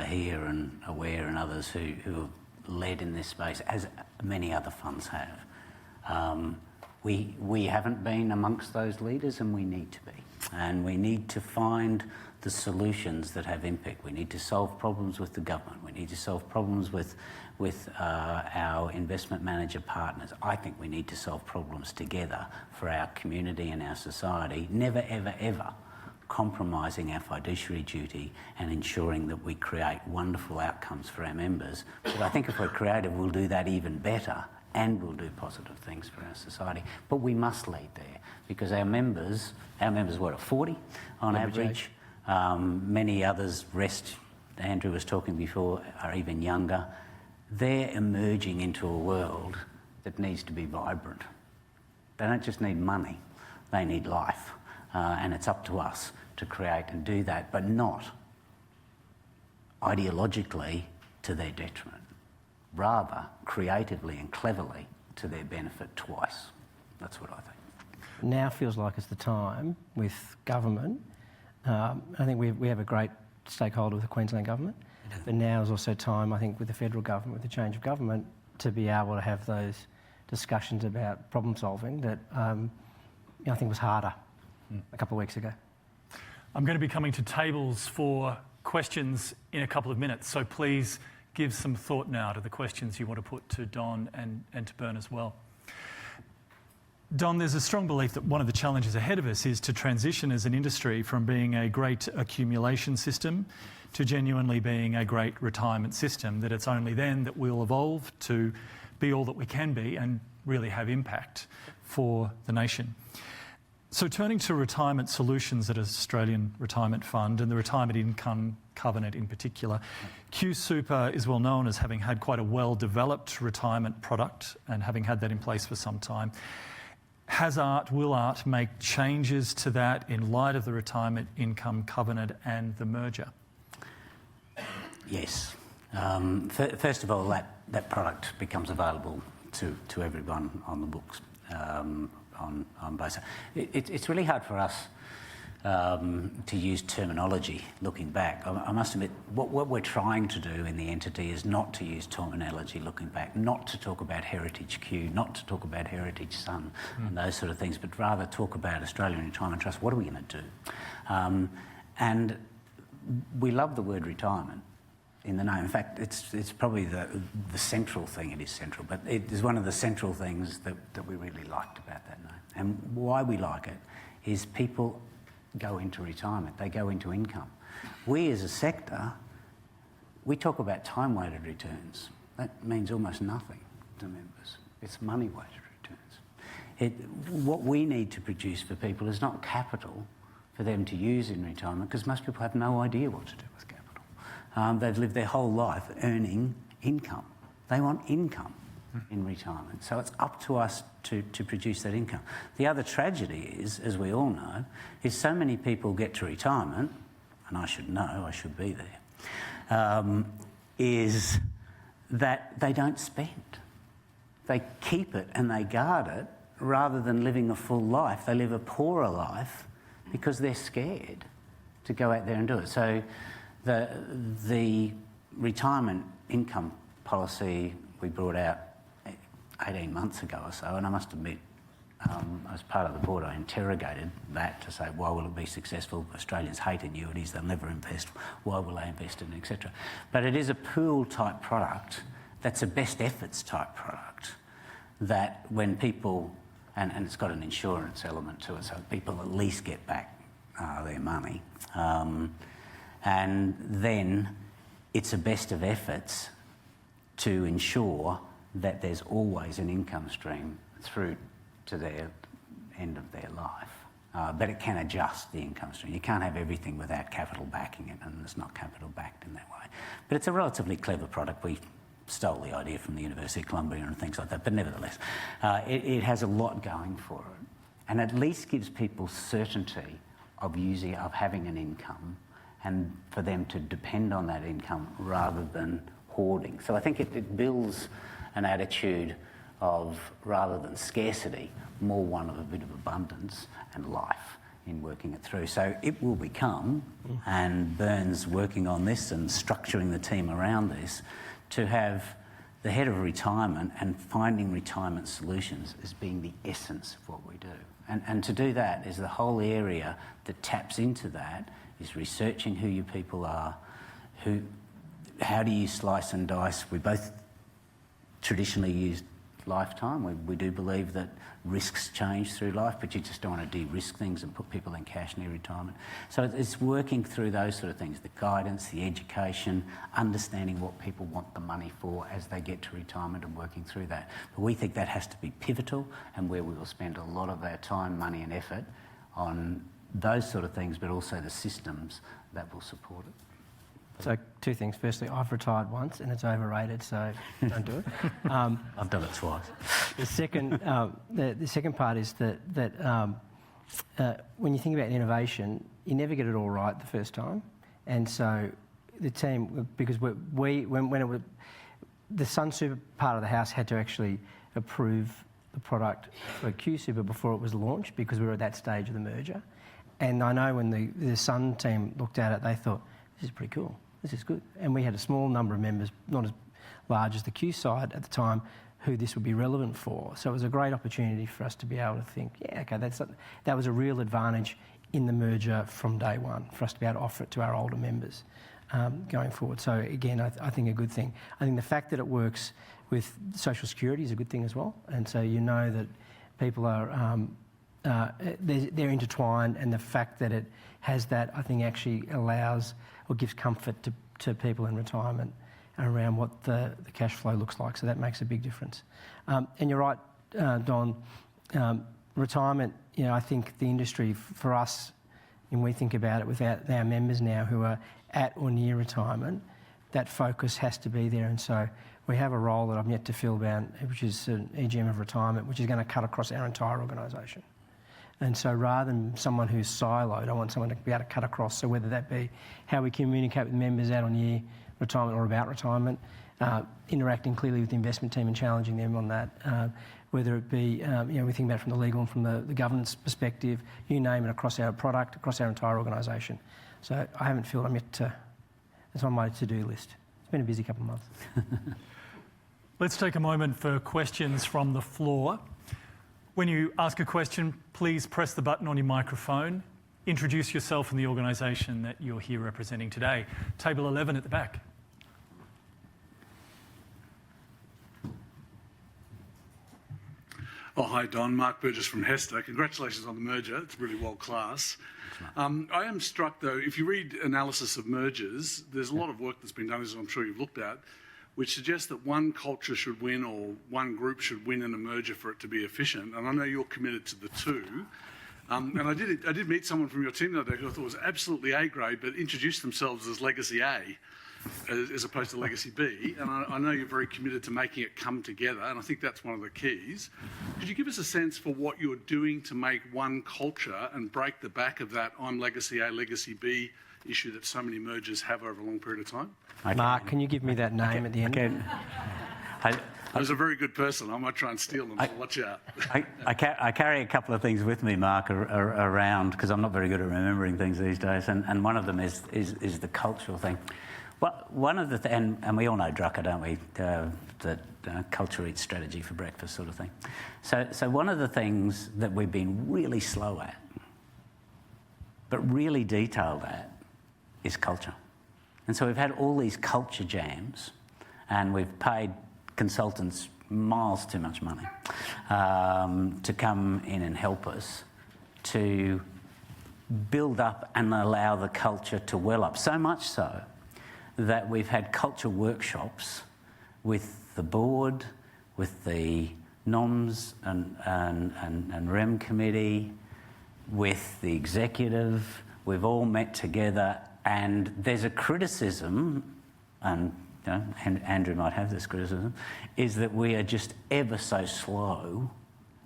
[SPEAKER 2] here and Aware and others who have led in this space, as many other funds have. We haven't been amongst those leaders, and we need to be. And we need to find the solutions that have impact. We need to solve problems with the government. We need to solve problems with our investment manager partners. I think we need to solve problems together for our community and our society, never, ever, ever compromising our fiduciary duty and ensuring that we create wonderful outcomes for our members. But I think if we're creative, we'll do that even better, and we'll do positive things for our society. But we must lead there, because our members what, are 40 on average? Many others, Andrew was talking before, are even younger. They're emerging into a world that needs to be vibrant. They don't just need money, they need life. And it's up to us to create and do that, but not ideologically to their detriment. Rather, creatively and cleverly to their benefit twice. That's what I think.
[SPEAKER 3] Now feels like it's the time with government I think we have a great stakeholder with the Queensland government, but now is also time, I think, with the federal government, with the change of government, to be able to have those discussions about problem solving that I think was harder a couple of weeks ago.
[SPEAKER 1] I'm going to be coming to tables for questions in a couple of minutes, so please give some thought now to the questions you want to put to Don and to Bern as well. Don, there's a strong belief that one of the challenges ahead of us is to transition as an industry from being a great accumulation system to genuinely being a great retirement system, that it's only then that we'll evolve to be all that we can be and really have impact for the nation. So turning to retirement solutions at Australian Retirement Fund and the Retirement Income Covenant in particular, Q Super is well known as having had quite a well-developed retirement product and having had that in place for some time. Will ART make changes to that in light of the Retirement Income Covenant and the merger?
[SPEAKER 2] Yes. First of all, that product becomes available to everyone on the books. On both sides. It's really hard for us to use terminology looking back. I must admit, what we're trying to do in the entity is not to use terminology looking back, not to talk about Heritage Q, not to talk about Heritage Sun and those sort of things, but rather talk about Australian Retirement Trust. What are we going to do? And we love the word retirement in the name. In fact, it's probably the central thing. It is central, but it is one of the central things that we really liked about that name. And why we like it is people go into retirement, they go into income. We as a sector, we talk about time-weighted returns. That means almost nothing to members. It's money-weighted returns. What we need to produce for people is not capital for them to use in retirement, because most people have no idea what to do with capital. They've lived their whole life earning income. They want income in retirement. So it's up to us to produce that income. The other tragedy is, as we all know, is so many people get to retirement, and I should know, I should be there, is that they don't spend. They keep it and they guard it rather than living a full life. They live a poorer life because they're scared to go out there and do it. So the retirement income policy we brought out 18 months ago or so, and I must admit, as part of the board, I interrogated that to say, why will it be successful? Australians hate annuities, they'll never invest. Why will they invest in it, etc.? But it is a pool-type product that's a best efforts type product that when people, and it's got an insurance element to it, so people at least get back their money. And then it's a best of efforts to ensure that there's always an income stream through to their end of their life. But it can adjust the income stream. You can't have everything without capital backing it, and it's not capital backed in that way. But it's a relatively clever product. We stole the idea from the University of Columbia and things like that, but nevertheless, it has a lot going for it, and at least gives people certainty of having an income, and for them to depend on that income rather than hoarding. So I think it builds an attitude of, rather than scarcity, more one of a bit of abundance and life in working it through. So it will become, and Bern's working on this and structuring the team around this, to have the head of retirement and finding retirement solutions as being the essence of what we do. And to do that is the whole area that taps into that is researching who your people are, how do you slice and dice. We both traditionally used lifetime. We do believe that risks change through life, but you just don't want to de-risk things and put people in cash near retirement. So it's working through those sort of things, the guidance, the education, understanding what people want the money for as they get to retirement and working through that. But we think that has to be pivotal, and where we will spend a lot of our time, money and effort on those sort of things, but also the systems that will support it.
[SPEAKER 3] So two things. Firstly, I've retired once and it's overrated, so don't do it.
[SPEAKER 2] I've done it twice.
[SPEAKER 3] The second part is that when you think about innovation, you never get it all right the first time. And so the team, because when it was, the Sun Super part of the house had to actually approve the product for Q Super before it was launched, because we were at that stage of the merger. And I know when the Sun team looked at it, they thought, this is pretty cool, this is good. And we had a small number of members, not as large as the Q side at the time, who this would be relevant for. So it was a great opportunity for us to be able to think, yeah, okay, that was a real advantage in the merger from day one, for us to be able to offer it to our older members going forward. So again, I think a good thing. I think the fact that it works with Social Security is a good thing as well. And so you know that people are, they're intertwined, and the fact that it has that, I think actually allows or gives comfort to people in retirement around what the cash flow looks like. So that makes a big difference. And you're right, Don, retirement, you know, I think the industry for us, and we think about it with our members now who are at or near retirement, that focus has to be there. And so we have a role that I'm yet to fill about, which is an EGM of retirement, which is going to cut across our entire organisation. And so rather than someone who's siloed, I want someone to be able to cut across. So whether that be how we communicate with members out on near retirement or about retirement, interacting clearly with the investment team and challenging them on that, whether it be, you know, we think about it from the legal and from the governance perspective, you name it, across our product, across our entire organisation. So I haven't filled, I'm yet to, it's on my to-do list. It's been a busy couple of months.
[SPEAKER 1] Let's take a moment for questions from the floor. When you ask a question, please press the button on your microphone. Introduce yourself and the organisation that you're here representing today. Table 11 at the back.
[SPEAKER 4] Oh, hi, Don. Mark Burgess from Hester. Congratulations on the merger. It's really world class. I am struck, though, if you read analysis of mergers, there's a lot of work that's been done, as I'm sure you've looked at, which suggests that one culture should win or one group should win in a merger for it to be efficient. And I know you're committed to the two. And I did meet someone from your team the other day who I thought was absolutely A grade, but introduced themselves as Legacy A as opposed to Legacy B. And I know you're very committed to making it come together, and I think that's one of the keys. Could you give us a sense for what you're doing to make one culture and break the back of that I'm Legacy A, Legacy B issue that so many mergers have over a long period of time?
[SPEAKER 3] Mark, can you give me that name at the end?
[SPEAKER 4] I was a very good person. I might try and steal them, so watch out.
[SPEAKER 2] I carry a couple of things with me, Mark, around, because I'm not very good at remembering things these days, and one of them is the cultural thing. Well, one of the and we all know Drucker, don't we? That culture eats strategy for breakfast sort of thing. So one of the things that we've been really slow at, but really detailed at, is culture. And so we've had all these culture jams, and we've paid consultants miles too much money to come in and help us to build up and allow the culture to well up. So much so that we've had culture workshops with the board, with the NOMS and REM committee, with the executive. We've all met together, and there's a criticism, and you know, Andrew might have this criticism, is that we are just ever so slow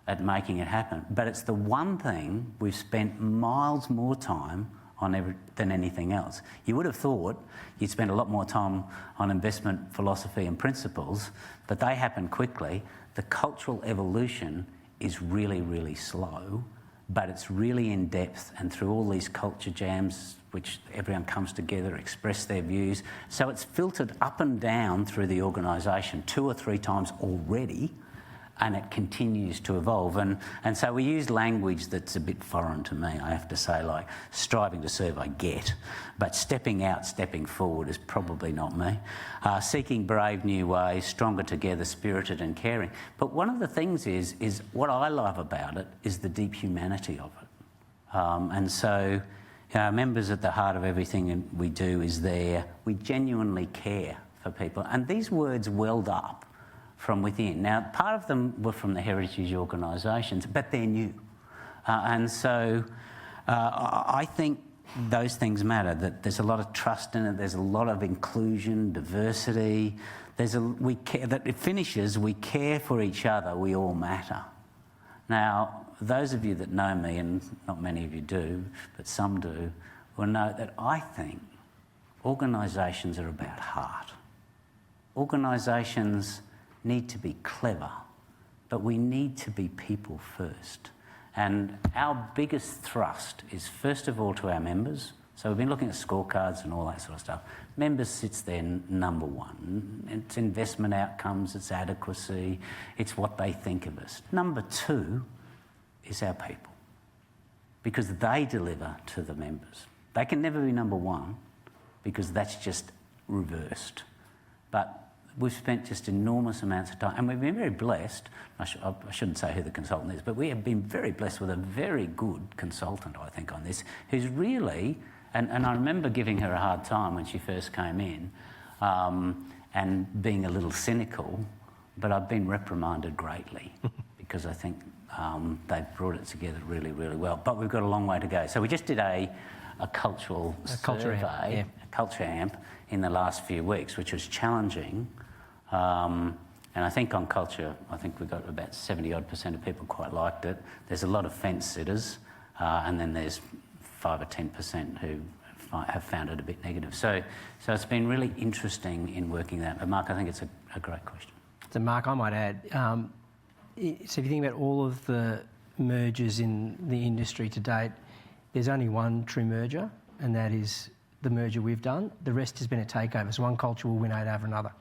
[SPEAKER 2] at making it happen. But it's the one thing we've spent miles more time on than anything else. You would have thought you'd spend a lot more time on investment philosophy and principles, but they happen quickly. The cultural evolution is really, really slow, but it's really in depth, and through all these culture jams, which everyone comes together, express their views. So it's filtered up and down through the organisation 2 or 3 times already, and it continues to evolve. And so we use language that's a bit foreign to me, I have to say, like striving to serve I get, but stepping out, stepping forward is probably not me. Seeking brave new ways, stronger together, spirited and caring. But one of the things is what I love about it is the deep humanity of it. And so members at the heart of everything we do is there. We genuinely care for people. And these words welled up from within. Now, part of them were from the heritage organisations, but they're new. And so I think those things matter, that there's a lot of trust in it, there's a lot of inclusion, diversity. We care, that it finishes, we care for each other, we all matter. Now, those of you that know me, and not many of you do, but some do, will know that I think organisations are about heart. Organisations need to be clever, but we need to be people first. And our biggest thrust is, first of all, to our members. So we've been looking at scorecards and all that sort of stuff. Members sits there number one. It's investment outcomes, it's adequacy, it's what they think of us. Number two is our people, because they deliver to the members. They can never be number one because that's just reversed. But we've spent just enormous amounts of time, and we've been very blessed. I shouldn't say who the consultant is, but we have been very blessed with a very good consultant, I think, on this, who's really, and I remember giving her a hard time when she first came in, and being a little cynical, but I've been reprimanded greatly because I think they've brought it together really, really well. But we've got a long way to go. So we just did a cultural survey, a culture amp in the last few weeks, which was challenging. And I think on culture, I think we got about 70-odd% of people quite liked it. There's a lot of fence sitters, and then there's 5 or 10% who have found it a bit negative. So it's been really interesting in working that. But Mark, I think it's a great question.
[SPEAKER 3] So Mark, I might add, so if you think about all of the mergers in the industry to date, there's only one true merger, and that is the merger we've done. The rest has been a takeover. So one culture will win out over another.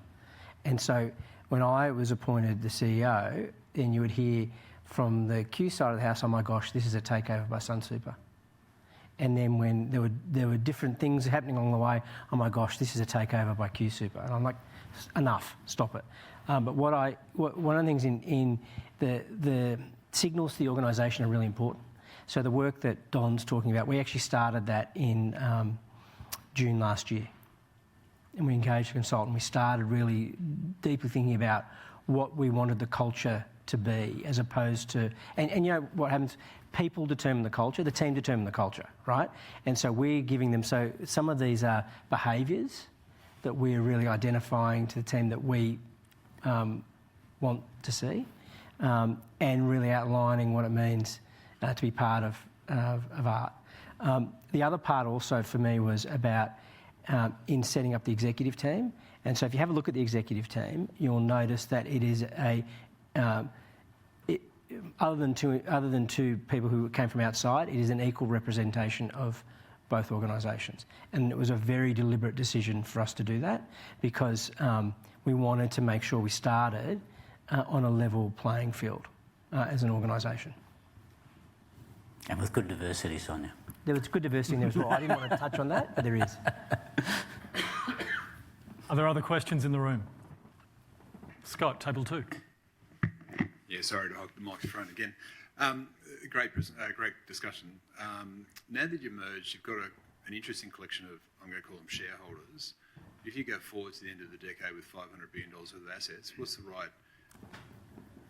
[SPEAKER 3] And so when I was appointed the CEO, then you would hear from the Q side of the house, oh my gosh, this is a takeover by Sunsuper. And then when there were different things happening along the way, oh my gosh, this is a takeover by Q Super. And I'm like, enough, stop it. But one of the things in the signals to the organisation are really important. So the work that Don's talking about, we actually started that in June last year. And we engaged a consultant. We started really deeply thinking about what we wanted the culture to be, as opposed to... And you know what happens? People determine the culture, the team determine the culture, right? And so we're giving them... So some of these are behaviours that we're really identifying to the team that we want to see, and really outlining what it means to be part of art. The other part also for me was about in setting up the executive team. And so if you have a look at the executive team, you'll notice that it is other than two people who came from outside, it is an equal representation of both organisations. And it was a very deliberate decision for us to do that, because we wanted to make sure we started on a level playing field as an organisation.
[SPEAKER 2] And with good diversity, Sonia.
[SPEAKER 3] There was good diversity in there as well. I didn't want to touch on that, but there is.
[SPEAKER 1] Are there other questions in the room? Scott, table 2.
[SPEAKER 5] Yeah, sorry to hog the microphone again. Great discussion. Now that you've merged, you've got an interesting collection of, I'm going to call them shareholders. If you go forward to the end of the decade with $500 billion worth of assets, what's the right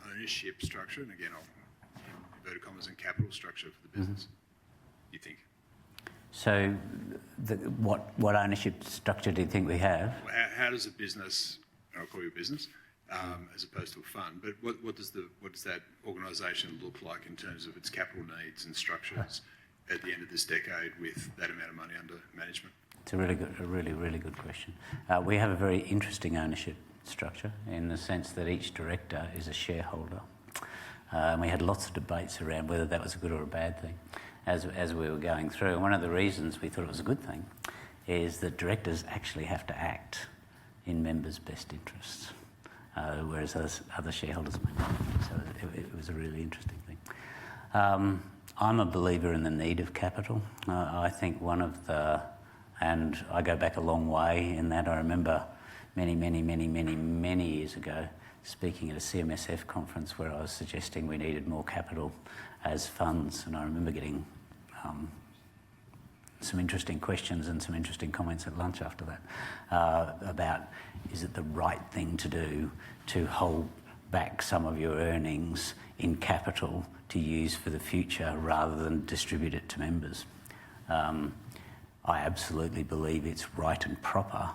[SPEAKER 5] ownership structure? And again, I'll inverted commas and capital structure for the business, you think?
[SPEAKER 2] So what ownership structure do you think we have?
[SPEAKER 5] How does a business, I'll call you a business, as opposed to a fund, but what does that organisation look like in terms of its capital needs and structures at the end of this decade with that amount of money under management?
[SPEAKER 2] It's a really good question. We have a very interesting ownership structure in the sense that each director is a shareholder. We had lots of debates around whether that was a good or a bad thing as we were going through. And one of the reasons we thought it was a good thing is that directors actually have to act in members' best interests, whereas other shareholders may not. So it was a really interesting thing. I'm a believer in the need of capital. I think and I go back a long way in that. I remember many years ago speaking at a CMSF conference where I was suggesting we needed more capital as funds, and I remember getting some interesting questions and some interesting comments at lunch after that about, is it the right thing to do to hold back some of your earnings in capital to use for the future rather than distribute it to members? I absolutely believe it's right and proper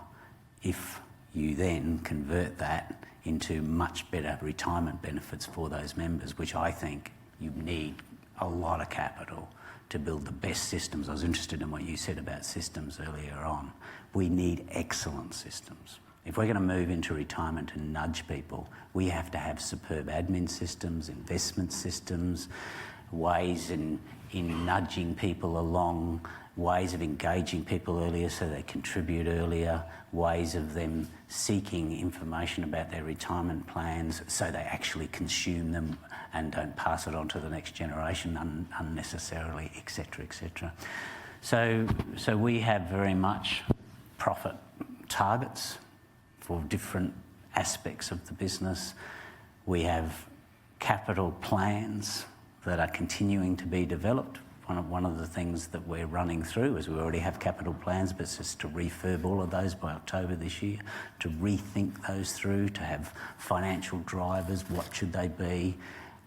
[SPEAKER 2] if you then convert that into much better retirement benefits for those members, which I think you need a lot of capital to build the best systems. I was interested in what you said about systems earlier on. We need excellent systems. If we're going to move into retirement and nudge people, we have to have superb admin systems, investment systems, ways in nudging people along, ways of engaging people earlier so they contribute earlier, ways of them seeking information about their retirement plans so they actually consume them and don't pass it on to the next generation unnecessarily, etc., etc. So we have very much profit targets for different aspects of the business. We have capital plans that are continuing to be developed. One of the things that we're running through is we already have capital plans, but it's just to refurb all of those by October this year, to rethink those through, to have financial drivers. What should they be?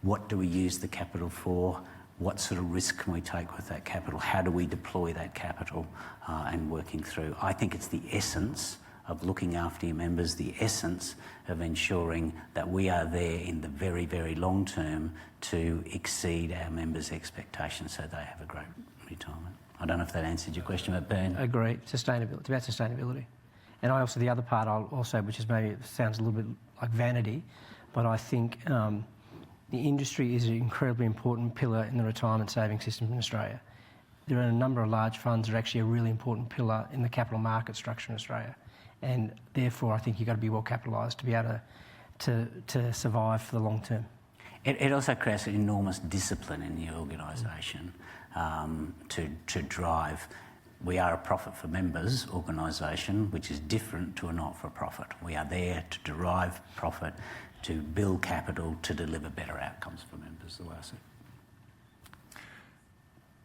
[SPEAKER 2] What do we use the capital for? What sort of risk can we take with that capital? How do we deploy that capital and working through? I think it's the essence of looking after your members, the essence of ensuring that we are there in the very, very long term to exceed our members' expectations so they have a great retirement. I don't know if that answered your question, but Ben?
[SPEAKER 3] Agreed. Sustainability. It's about sustainability. And I also, the other part I'll also, which is maybe sounds a little bit like vanity, but I think the industry is an incredibly important pillar in the retirement saving system in Australia. There are a number of large funds that are actually a really important pillar in the capital market structure in Australia. And therefore, I think you've got to be well capitalised to be able to survive for the long term.
[SPEAKER 2] It also creates an enormous discipline in the organisation to drive. We are a profit for members organisation, which is different to a not-for-profit. We are there to derive profit, to build capital, to deliver better outcomes for members, the way I see it.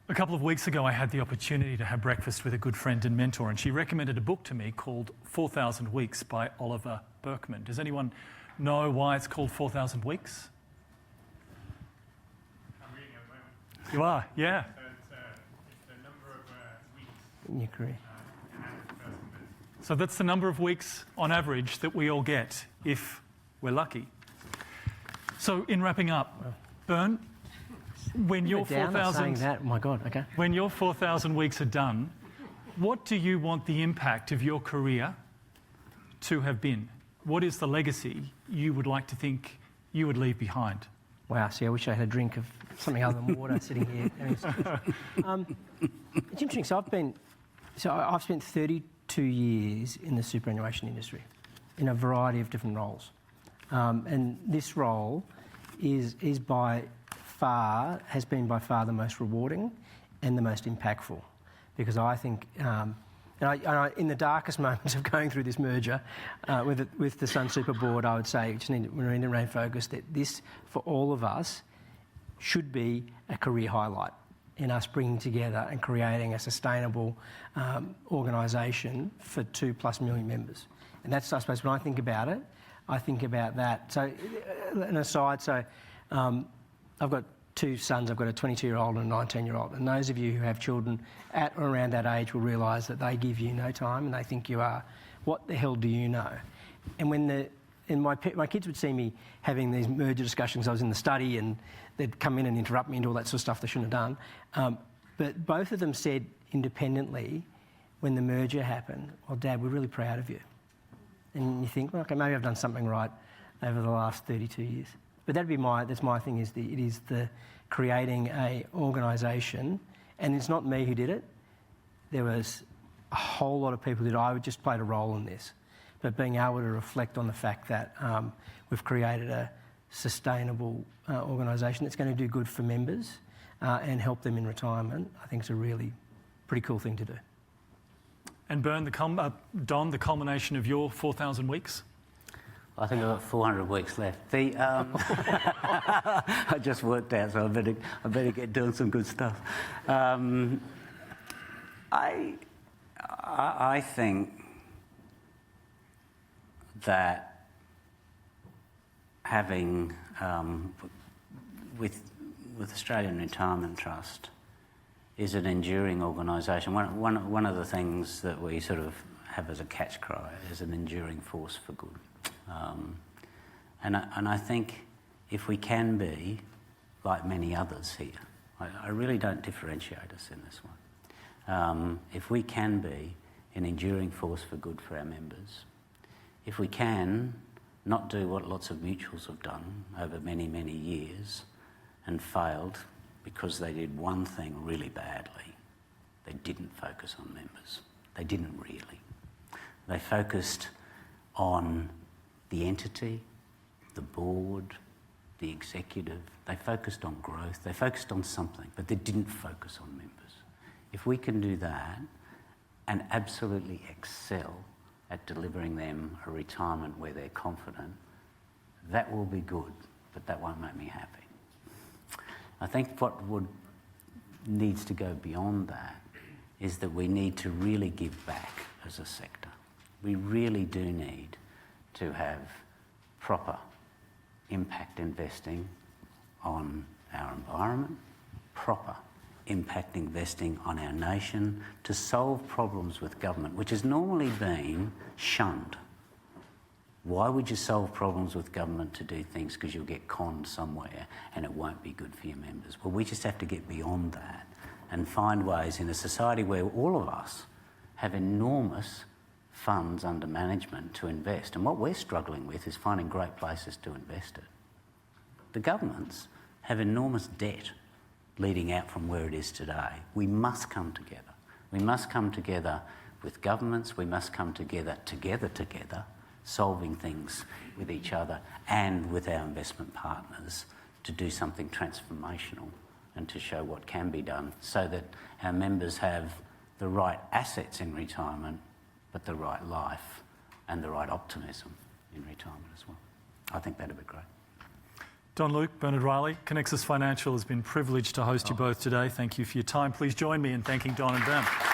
[SPEAKER 1] A couple of weeks ago, I had the opportunity to have breakfast with a good friend and mentor, and she recommended a book to me called 4,000 Weeks by Oliver Burkeman. Does anyone know why it's called 4,000 Weeks?
[SPEAKER 6] I'm reading it at the moment.
[SPEAKER 1] You are, yeah.
[SPEAKER 6] So it's the number of weeks
[SPEAKER 3] In your career.
[SPEAKER 6] an average person does.
[SPEAKER 1] So that's the number of weeks on average that we all get if we're lucky. So in wrapping up, Bern, when your
[SPEAKER 3] saying
[SPEAKER 1] 4,000
[SPEAKER 3] that, oh my God, okay.
[SPEAKER 1] when your 4,000 weeks are done, what do you want the impact of your career to have been? What is the legacy you would like to think you would leave behind?
[SPEAKER 3] Wow, see, I wish I had a drink of something other than water sitting here. It's interesting. So I've spent 32 years in the superannuation industry in a variety of different roles. And this role has been by far the most rewarding and the most impactful, because I think, in the darkest moments of going through this merger with the Sun Super Board, I would say we need to remain focused that this, for all of us, should be a career highlight in us bringing together and creating a sustainable organisation for 2+ million members. And that's, I suppose, when I think about it, I think about that. So, an aside, I've got two sons. I've got a 22-year-old and a 19-year-old. And those of you who have children at or around that age will realise that they give you no time and they think you are, what the hell do you know? And my kids would see me having these merger discussions. I was in the study and they'd come in and interrupt me and all that sort of stuff they shouldn't have done. But both of them said independently when the merger happened, well, Dad, we're really proud of you. And you think, well, okay, maybe I've done something right over the last 32 years. But that's my thing, it is the creating a organisation, and it's not me who did it. There was a whole lot of people that I just played a role in this. But being able to reflect on the fact that we've created a sustainable organisation that's going to do good for members and help them in retirement, I think is a really pretty cool thing to do.
[SPEAKER 1] And Bern, Don, the culmination of your 4,000 weeks?
[SPEAKER 2] I think I've got 400 weeks left. I just worked out, so I better get doing some good stuff. I think that having with Australian Retirement Trust is an enduring organisation. One of the things that we sort of have as a catch cry is an enduring force for good. And I think if we can be like many others here, I really don't differentiate us in this one. If we can be an enduring force for good for our members, if we can not do what lots of mutuals have done over many, many years and failed because they did one thing really badly. They didn't focus on members. They didn't really. They focused on the entity, the board, the executive. They focused on growth. They focused on something, but they didn't focus on members. If we can do that and absolutely excel at delivering them a retirement where they're confident, that will be good, but that won't make me happy. I think what needs to go beyond that is that we need to really give back as a sector. We really do need to have proper impact investing on our environment, proper impact investing on our nation to solve problems with government, which has normally been shunned. Why would you solve problems with government to do things? Because you'll get conned somewhere and it won't be good for your members. Well, we just have to get beyond that and find ways in a society where all of us have enormous funds under management to invest. And what we're struggling with is finding great places to invest it. The governments have enormous debt leading out from where it is today. We must come together. We must come together with governments. We must come together, solving things with each other and with our investment partners to do something transformational and to show what can be done so that our members have the right assets in retirement, but the right life and the right optimism in retirement as well. I think that'd be great.
[SPEAKER 1] Don Luke, Bernard Reilly, Conexus Financial has been privileged to host you both today. Thank you for your time. Please join me in thanking Don and Bern.